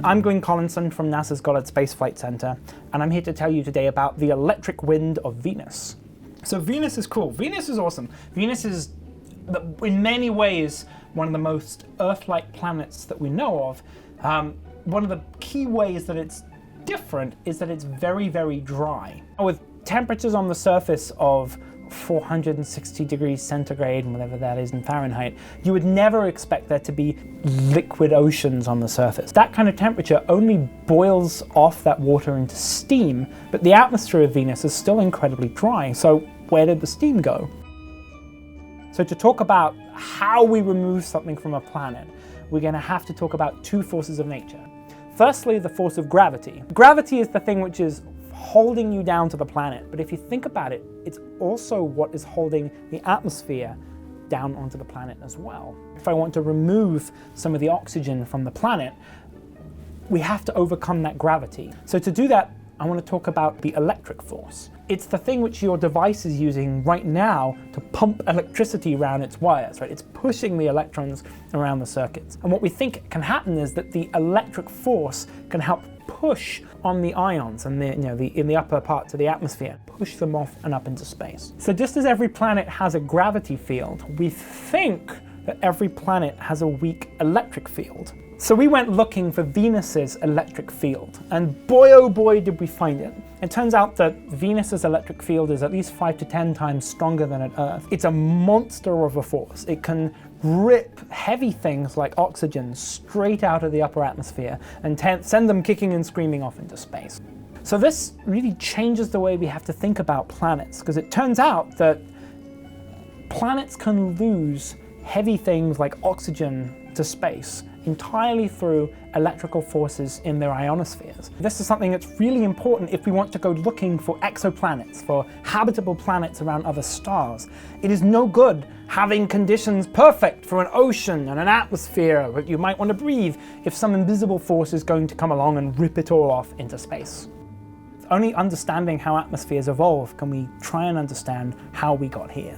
I'm Glyn Collinson from NASA's Goddard Space Flight Center, and I'm here to tell you today about the electric wind of Venus. So Venus is cool. Venus is awesome. Venus is, in many ways, one of the most Earth-like planets that we know of. One of the key ways that it's different is that it's very, very dry. With temperatures on the surface of 460 degrees centigrade, whatever that is in Fahrenheit, you would never expect there to be liquid oceans on the surface. That kind of temperature only boils off that water into steam, but the atmosphere of Venus is still incredibly dry. So where did the steam go? So to talk about how we remove something from a planet, we're going to have to talk about two forces of nature. Firstly, the force of gravity. Gravity is the thing which is holding you down to the planet, but if you think about it, it's also what is holding the atmosphere down onto the planet as well. If I want to remove some of the oxygen from the planet, we have to overcome that gravity. So to do that, I want to talk about the electric force. It's the thing which your device is using right now to pump electricity around its wires, right? It's pushing the electrons around the circuits. And what we think can happen is that the electric force can help push on the ions and in the upper parts of the atmosphere, push them off and up into space. So just as every planet has a gravity field, we think that every planet has a weak electric field. So we went looking for Venus's electric field, and boy oh boy did we find it. It turns out that Venus's electric field is at least 5 to 10 times stronger than at Earth. It's a monster of a force. It can rip heavy things like oxygen straight out of the upper atmosphere and send them kicking and screaming off into space. So this really changes the way we have to think about planets, because it turns out that planets can lose heavy things like oxygen to space entirely through electrical forces in their ionospheres. This is something that's really important if we want to go looking for exoplanets, for habitable planets around other stars. It is no good having conditions perfect for an ocean and an atmosphere that you might want to breathe if some invisible force is going to come along and rip it all off into space. Only understanding how atmospheres evolve can we try and understand how we got here.